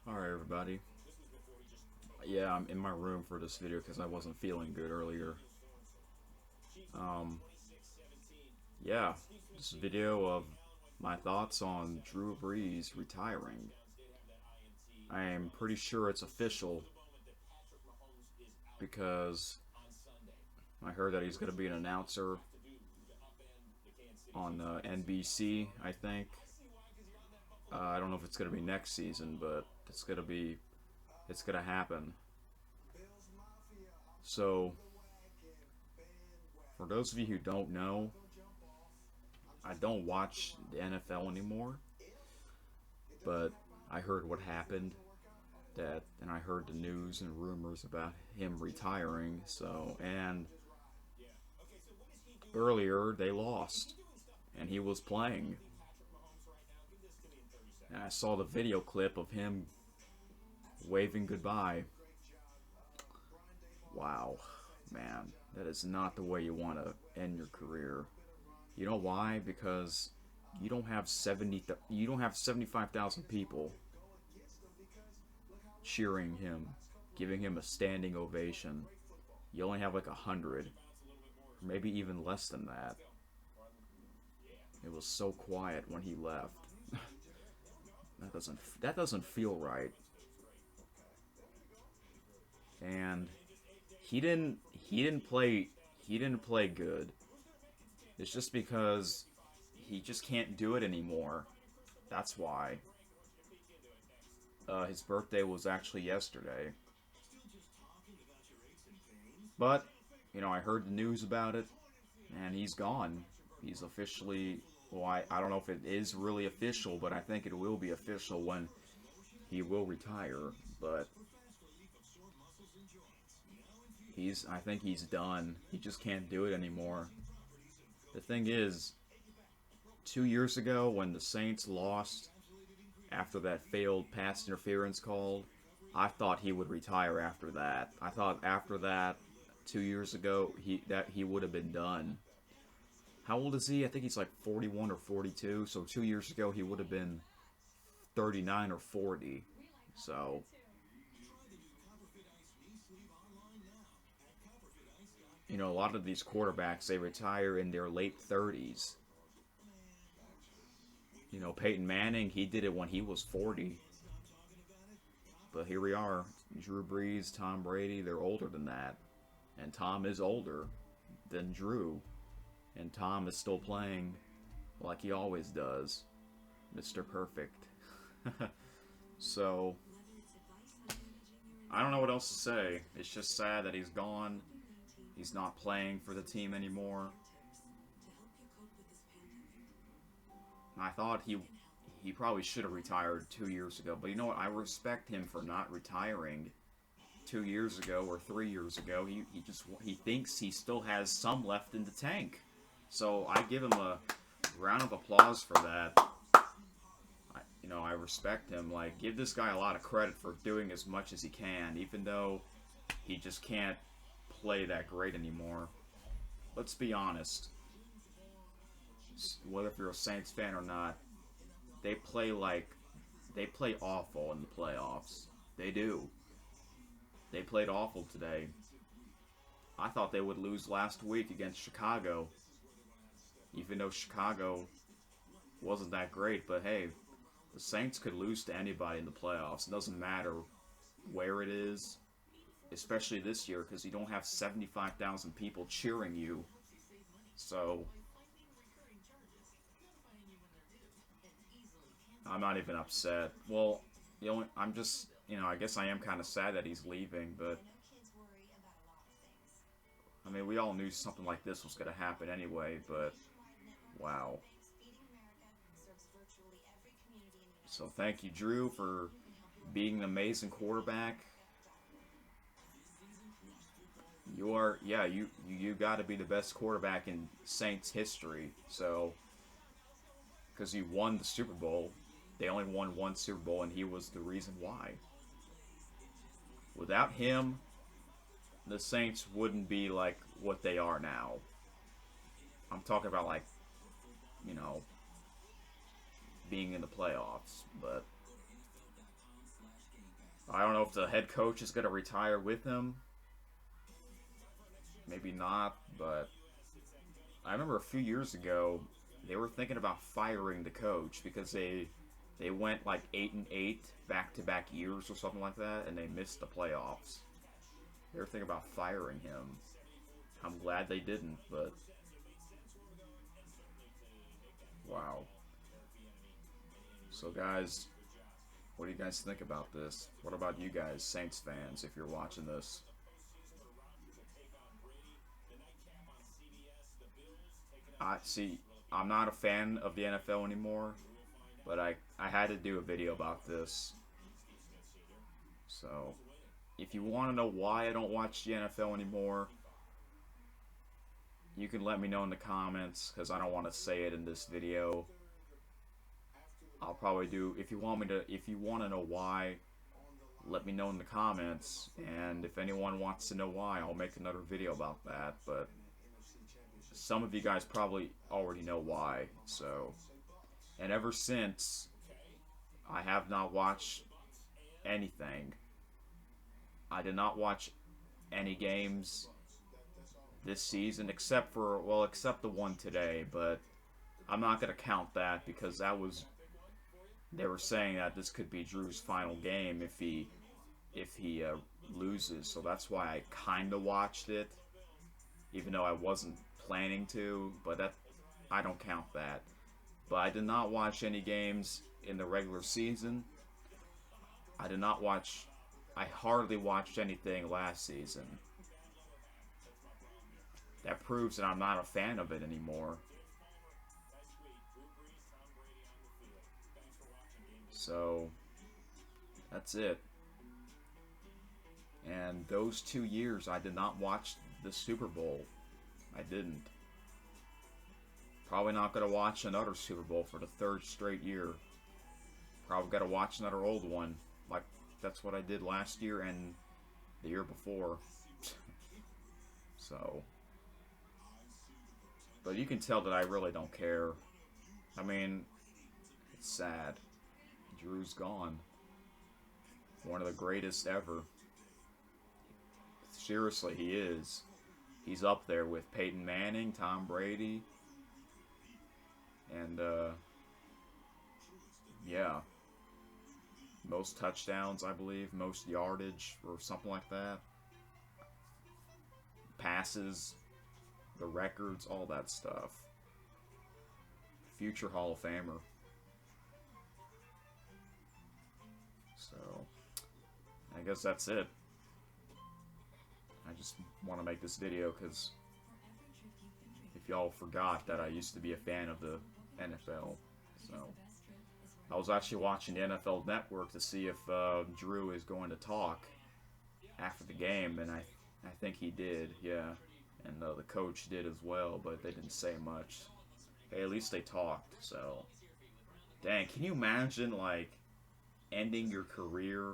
Alright, everybody. Yeah, I'm in my room for this video because I wasn't feeling good earlier. Um, yeah, this video of my thoughts on Drew Brees retiring. I am pretty sure it's official because I heard that he's going to be an announcer on NBC, I think. I don't know if it's going to be next season, but it's going to happen. So, for those of you who don't know, I don't watch the NFL anymore, but I heard what happened and I heard the news and rumors about him retiring. So, and earlier they lost, and he was playing, and I saw the video clip of him waving goodbye. Wow, man, that is not the way you want to end your career. You know why? Because you don't have 75,000 people cheering him, giving him a standing ovation. You only have like 100, maybe even less than that. It was so quiet when he left. That doesn't feel right. And he didn't play good. It's just because he just can't do it anymore. That's why. His birthday was actually yesterday. But, I heard the news about it, and he's gone. He's officially, well, I don't know if it is really official, but I think it will be official when he will retire. But I think he's done. He just can't do it anymore. The thing is, 2 years ago when the Saints lost after that failed pass interference call, I thought he would retire after that. I thought after that, 2 years ago, he would have been done. How old is he? I think he's like 41 or 42. So 2 years ago, he would have been 39 or 40. So, a lot of these quarterbacks, they retire in their late 30s. Peyton Manning, he did it when he was 40. But here we are. Drew Brees, Tom Brady, they're older than that. And Tom is older than Drew. And Tom is still playing like he always does. Mr. Perfect. So, I don't know what else to say. It's just sad that he's gone. He's not playing for the team anymore. I thought he probably should have retired 2 years ago. But you know what? I respect him for not retiring 2 years ago or 3 years ago. He thinks he still has some left in the tank. So I give him a round of applause for that. I respect him. Like, give this guy a lot of credit for doing as much as he can, even though he just can't play that great anymore. Let's be honest. Whether if you're a Saints fan or not, they play like they play awful in the playoffs. They do. They played awful today. I thought they would lose last week against Chicago, even though Chicago wasn't that great. But hey, the Saints could lose to anybody in the playoffs. It doesn't matter where it is, especially this year because you don't have 75,000 people cheering you. So I'm not even upset. Well, I'm just, I guess I am kind of sad that he's leaving, but I mean, we all knew something like this was going to happen anyway, but wow. So thank you, Drew, for being an amazing quarterback. You got to be the best quarterback in Saints history. So, because you won the Super Bowl, they only won one Super Bowl, and he was the reason why. Without him, the Saints wouldn't be like what they are now. I'm talking about like, you know, being in the playoffs, but I don't know if the head coach is going to retire with him. Maybe not, but I remember a few years ago they were thinking about firing the coach because they went like 8-8 back-to-back years or something like that, and they missed the playoffs. They were thinking about firing him. I'm glad they didn't, but wow. So guys, what do you guys think about this? What about you guys, Saints fans, if you're watching this? I see. I'm not a fan of the NFL anymore, but I had to do a video about this. So if you want to know why I don't watch the NFL anymore, you can let me know in the comments because I don't want to say it in this video. I'll probably do if you want me to. If you want to know why, let me know in the comments. And if anyone wants to know why, I'll make another video about that. But some of you guys probably already know why. So, and ever since, I have not watched anything. I did not watch any games this season except for, well, except the one today, but I'm not going to count that because that was, they were saying that this could be Drew's final game if he loses, so that's why I kind of watched it, even though I wasn't planning to, but that, I don't count that. But I did not watch any games in the regular season. I did not watch, I hardly watched anything last season. That proves that I'm not a fan of it anymore. So, that's it. And those 2 years, I did not watch the Super Bowl. I didn't. Probably not going to watch another Super Bowl for the third straight year. Probably got to watch another old one. Like, that's what I did last year and the year before. So. But you can tell that I really don't care. I mean, it's sad. Drew's gone. One of the greatest ever. Seriously, he is. He's up there with Peyton Manning, Tom Brady, and, yeah. Most touchdowns, I believe. Most yardage, or something like that. Passes, the records, all that stuff. Future Hall of Famer. So, I guess that's it. I just want to make this video because if y'all forgot that I used to be a fan of the NFL. So, I was actually watching the NFL Network to see if Drew is going to talk after the game, and I think he did, yeah. And the coach did as well, but they didn't say much. Hey, at least they talked, so. Dang, can you imagine, like, ending your career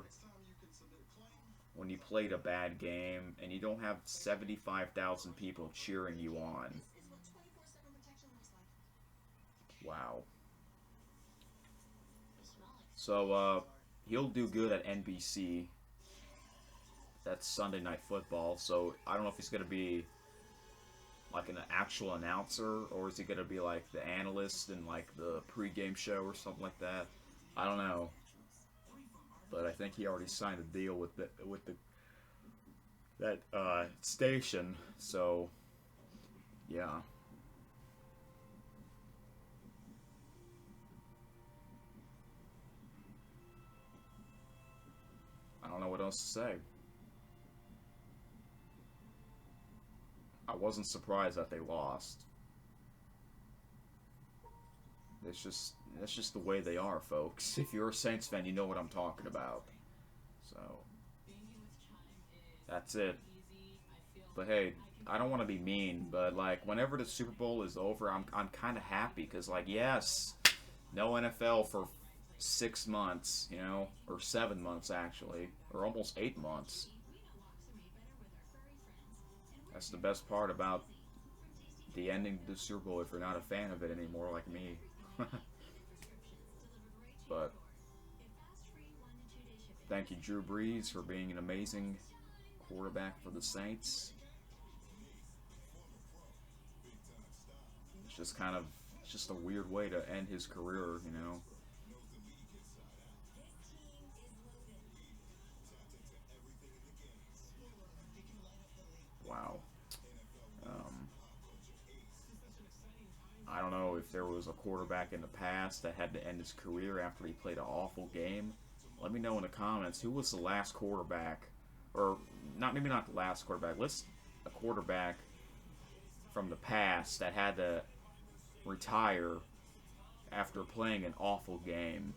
when you played a bad game and you don't have 75,000 people cheering you on? Wow. So, he'll do good at NBC. That's Sunday Night Football, so I don't know if he's going to be like an actual announcer, or is he going to be like the analyst in like the pregame show or something like that? I don't know. But I think he already signed a deal with the that station, so yeah. I don't know what else to say. I wasn't surprised that they lost. That's just the way they are, folks. If you're a Saints fan, you know what I'm talking about. So that's it. But hey, I don't want to be mean, but like whenever the Super Bowl is over, I'm kind of happy because like yes, no NFL for 6 months, you know, or 7 months actually, or almost 8 months. That's the best part about the ending of the Super Bowl if you're not a fan of it anymore like me. But Thank you, Drew Brees, for being an amazing quarterback for the Saints. It's just kind of it's just a weird way to end his career. Wow. Um, I don't know if there was a quarterback in the past that had to end his career after he played an awful game. Let me know in the comments who was the last quarterback, or not maybe not the last quarterback. Let's a quarterback from the past that had to retire after playing an awful game.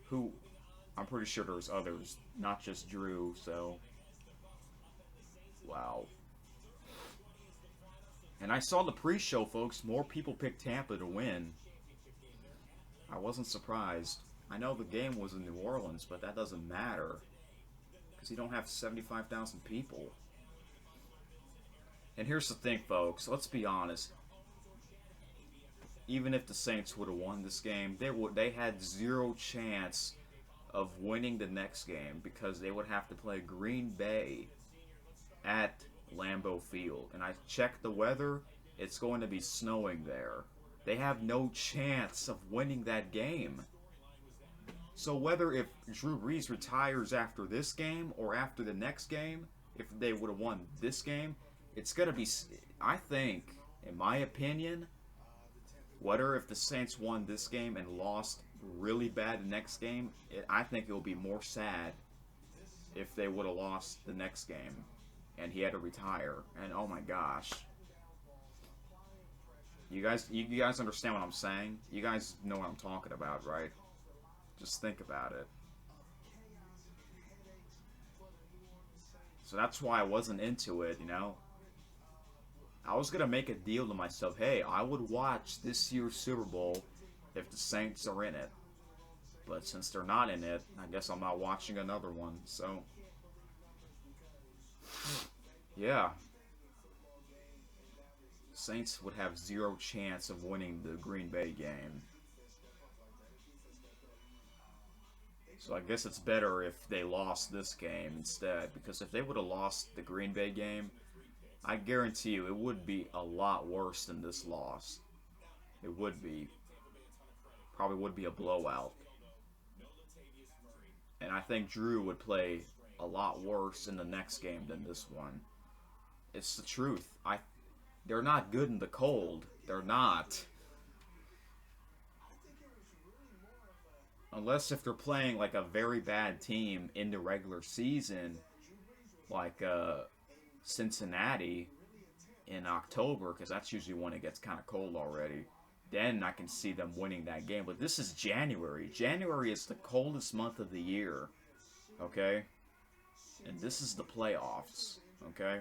Who I'm pretty sure there's others, not just Drew. So wow. And I saw the pre-show, folks. More people picked Tampa to win. I wasn't surprised. I know the game was in New Orleans, but that doesn't matter because you don't have 75,000 people. And here's the thing, folks. Let's be honest. Even if the Saints would have won this game, they had zero chance of winning the next game because they would have to play Green Bay at Lambeau Field. And I checked the weather. It's going to be snowing there. They have no chance of winning that game. So whether if Drew Brees retires after this game or after the next game, if they would have won this game, it's going to be, I think, in my opinion, whether if the Saints won this game and lost really bad the next game, I think it will be more sad if they would have lost the next game and he had to retire. And oh my gosh. You guys understand what I'm saying? You guys know what I'm talking about, right? Just think about it. So that's why I wasn't into it. I was gonna make a deal to myself, hey, I would watch this year's Super Bowl if the Saints are in it. But since they're not in it, I guess I'm not watching another one. So yeah. Saints would have zero chance of winning the Green Bay game. So I guess it's better if they lost this game instead, because if they would have lost the Green Bay game, I guarantee you it would be a lot worse than this loss. It would be. Probably would be a blowout. And I think Drew would play a lot worse in the next game than this one. It's the truth. They're not good in the cold. They're not. Unless if they're playing like a very bad team in the regular season, like Cincinnati in October, because that's usually when it gets kind of cold already. Then I can see them winning that game. But this is January. January is the coldest month of the year. Okay? And this is the playoffs. Okay?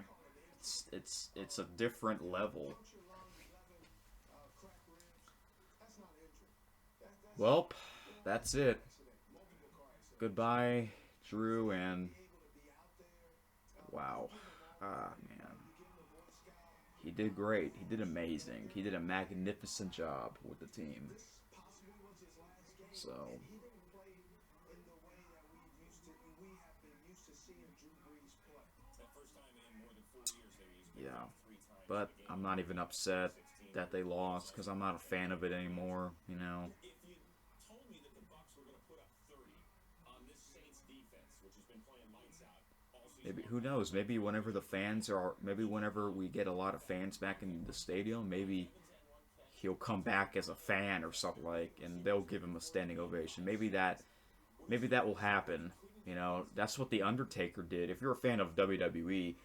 It's a different level. Well, that's it. Goodbye, Drew, and wow. Ah, man. He did great. He did amazing. He did a magnificent job with the team. So, yeah. But I'm not even upset that they lost because I'm not a fan of it anymore. Maybe who knows? Maybe whenever we get a lot of fans back in the stadium, maybe he'll come back as a fan or something and they'll give him a standing ovation. Maybe that will happen. That's what the Undertaker did. If you're a fan of WWE,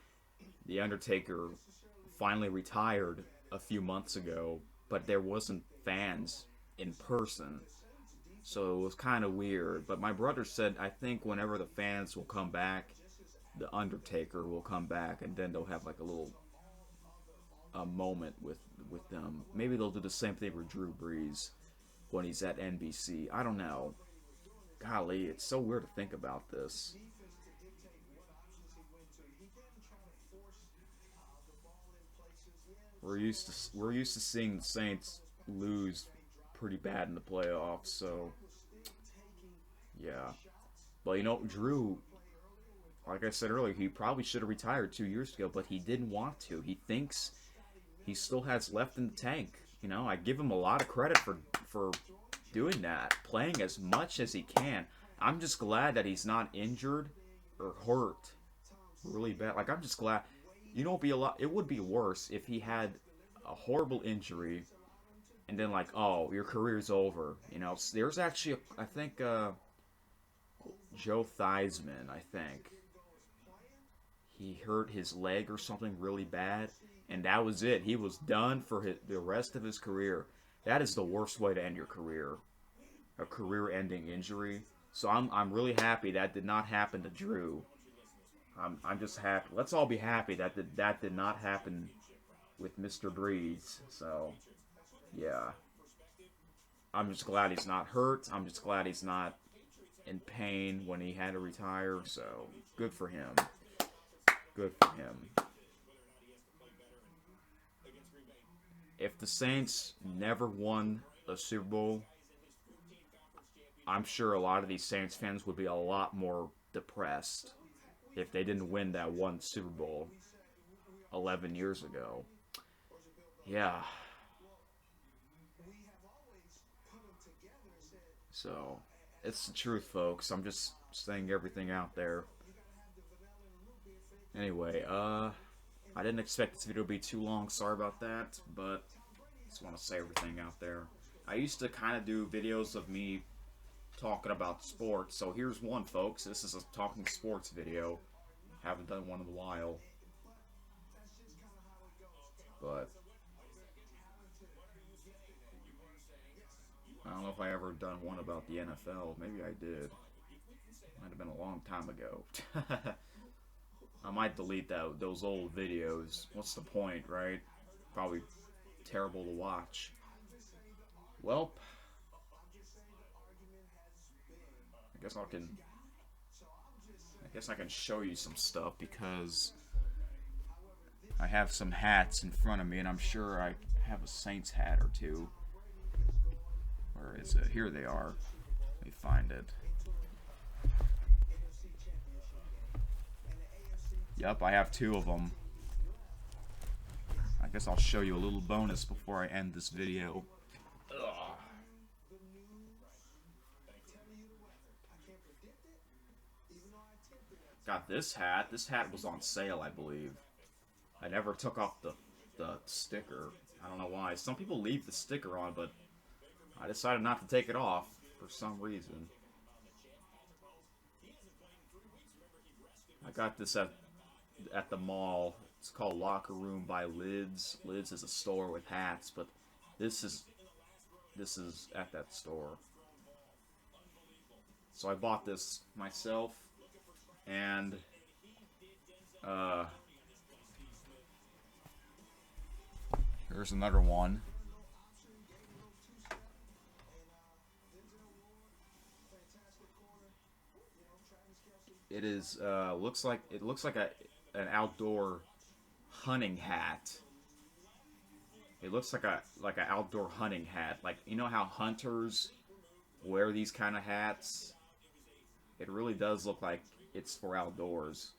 the Undertaker finally retired a few months ago, but there wasn't fans in person. So it was kind of weird. But my brother said, I think whenever the fans will come back, the Undertaker will come back, and then they'll have like a little a moment with them. Maybe they'll do the same thing with Drew Brees when he's at NBC. I don't know. Golly, it's so weird to think about this. We're used to seeing the Saints lose pretty bad in the playoffs, so yeah. But you know, Drew, like I said earlier, he probably should have retired 2 years ago, but he didn't want to. He thinks he still has left in the tank. You know, I give him a lot of credit for doing that, playing as much as he can. I'm just glad that he's not injured or hurt really bad. Like I'm just glad. You know, it'd be a lot. It would be worse if he had a horrible injury and then like, oh, your career's over. You know, there's actually, I think, Joe Theismann. I think he hurt his leg or something really bad, and that was it. He was done for the rest of his career. That is the worst way to end your career, a career-ending injury. So I'm really happy that did not happen to Drew. I'm just happy. Let's all be happy that that did not happen with Mr. Brees. So yeah, I'm just glad he's not hurt. I'm just glad he's not in pain when he had to retire. So good for him. Good for him. If the Saints never won a Super Bowl, I'm sure a lot of these Saints fans would be a lot more depressed if they didn't win that one Super Bowl 11 years ago. Yeah. So, it's the truth, folks. I'm just saying everything out there. Anyway, I didn't expect this video to be too long. Sorry about that, but just want to say everything out there. I used to kind of do videos of me talking about sports, so here's one, folks. This is a talking sports video. Haven't done one in a while, but I don't know if I ever done one about the NFL. Maybe I did. Might have been a long time ago. I might delete those old videos. What's the point, right? Probably terrible to watch. Well, I guess I can show you some stuff because I have some hats in front of me, and I'm sure I have a Saints hat or two. Where is it? Here they are. Let me find it. Yep, I have two of them. I guess I'll show you a little bonus before I end this video. Ugh. Got this hat. This hat was on sale, I believe. I never took off the sticker. I don't know why. Some people leave the sticker on, but I decided not to take it off for some reason. I got this at the mall. It's called Locker Room by Lids. Lids is a store with hats, but this is at that store. So I bought this myself, and here's another one. It is looks like an outdoor hunting hat. It looks like an outdoor hunting hat. Like, you know how hunters wear these kind of hats? It really does look like it's for outdoors.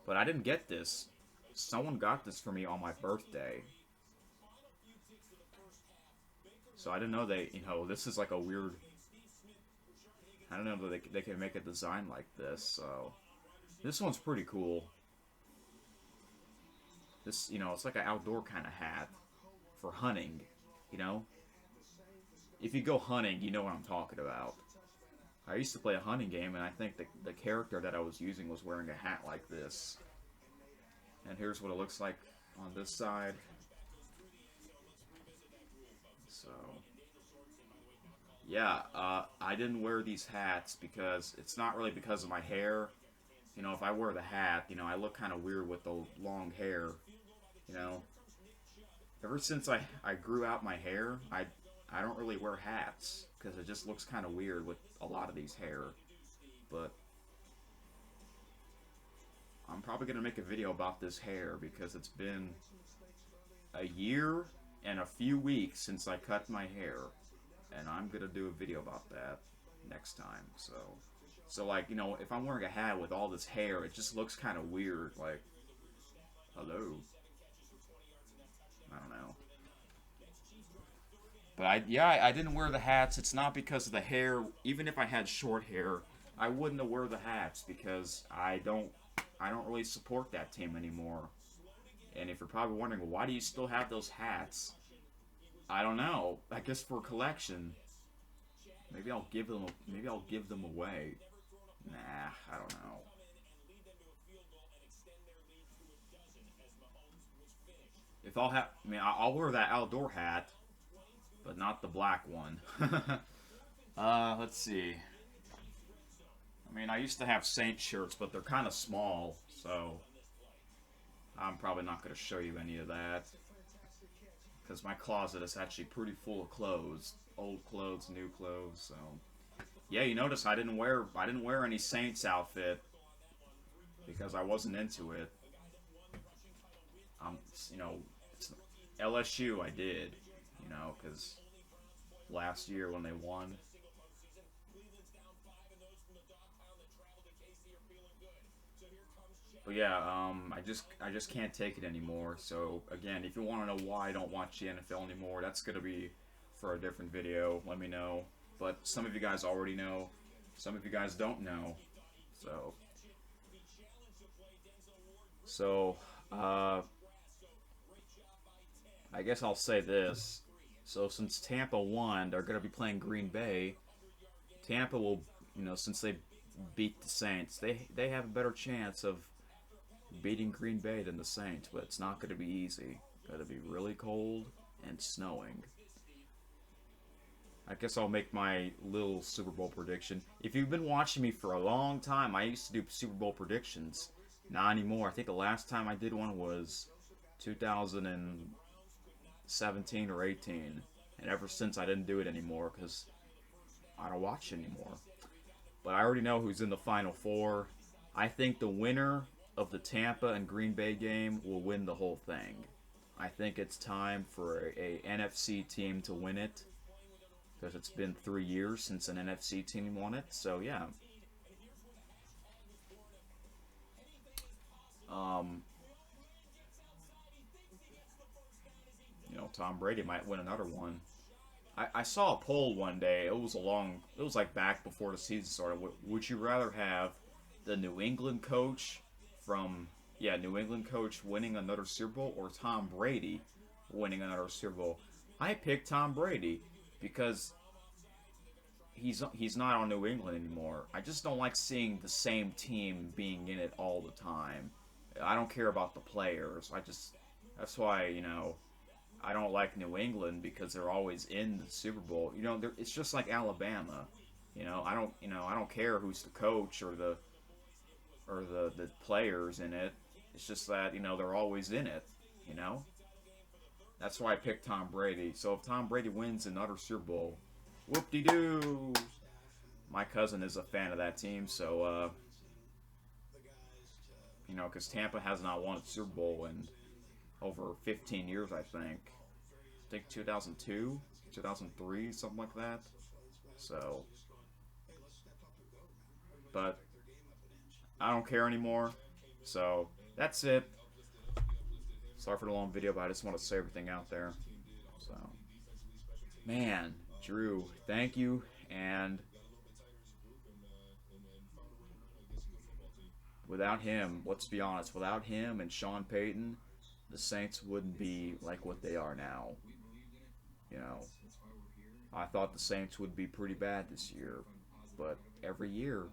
But I didn't get this. Someone got this for me on my birthday. So I didn't know this is like a weird... I don't know that they can make a design like this, so... This one's pretty cool. This, it's like an outdoor kind of hat for hunting, you know? If you go hunting, you know what I'm talking about. I used to play a hunting game, and I think the character that I was using was wearing a hat like this. And here's what it looks like on this side. So... yeah, I didn't wear these hats because it's not really because of my hair. If I wear the hat, I look kind of weird with the long hair, Ever since I grew out my hair, I don't really wear hats because it just looks kind of weird with a lot of these hair. But I'm probably going to make a video about this hair because it's been a year and a few weeks since I cut my hair. And I'm going to do a video about that next time, so... So like, if I'm wearing a hat with all this hair, it just looks kind of weird. Like, hello, I don't know. But I didn't wear the hats. It's not because of the hair. Even if I had short hair, I wouldn't have wear the hats because I don't really support that team anymore. And if you're probably wondering, well, why do you still have those hats? I don't know. I guess for collection. Maybe I'll give them away. Nah, I don't know. If I'll have, I mean, I'll wear that outdoor hat, but not the black one. Let's see. I mean, I used to have Saint shirts, but they're kind of small, so I'm probably not going to show you any of that because my closet is actually pretty full of clothes, old clothes, new clothes. So yeah, you notice I didn't wear any Saints outfit because I wasn't into it. Um, you know, LSU I did, because last year when they won. But yeah, I just can't take it anymore. So again, if you want to know why I don't watch the NFL anymore, that's gonna be for a different video. Let me know. But some of you guys already know. Some of you guys don't know. So so uh, I guess I'll say this. So since Tampa won, they're gonna be playing Green Bay. Tampa will, since they beat the Saints, they have a better chance of beating Green Bay than the Saints, but it's not going to be easy. Going to be really cold and snowing. I guess I'll make my little Super Bowl prediction. If you've been watching me for a long time, I used to do Super Bowl predictions. Not anymore. I think the last time I did one was 2017 or 18. And ever since, I didn't do it anymore because I don't watch anymore. But I already know who's in the Final Four. I think the winner of the Tampa and Green Bay game will win the whole thing. I think it's time for a NFC team to win it because it's been 3 years since an NFC team won it. So yeah, um, Tom Brady might win another one. I saw a poll one day. It was like back before the season started. Would you rather have the New England coach from, yeah, New England coach winning another Super Bowl or Tom Brady winning another Super Bowl? I picked Tom Brady because he's not on New England anymore. I just don't like seeing the same team being in it all the time. I don't care about the players. That's why, I don't like New England because they're always in the Super Bowl. It's just like Alabama. I don't care who's the coach or the players in it. It's just that they're always in it. You know, that's why I picked Tom Brady. So if Tom Brady wins another Super Bowl, whoop de doo. My cousin is a fan of that team, so because Tampa has not won a Super Bowl in over 15 years, I think. I think 2002, 2003, something like that. So, but I don't care anymore. So that's it. Sorry for the long video, but I just want to say everything out there. So, man, Drew, thank you. And without him, let's be honest, without him and Sean Payton, the Saints wouldn't be like what they are now. You know, I thought the Saints would be pretty bad this year, but every year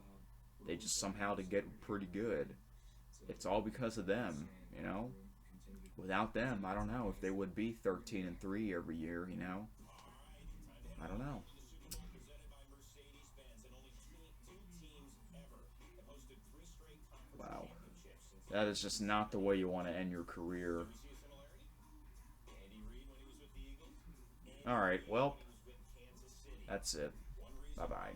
they just somehow to get pretty good. It's all because of them, you know. Without them, I don't know if they would be 13-3 every year. I don't know. Wow, that is just not the way you want to end your career. All right, well, that's it. Bye bye.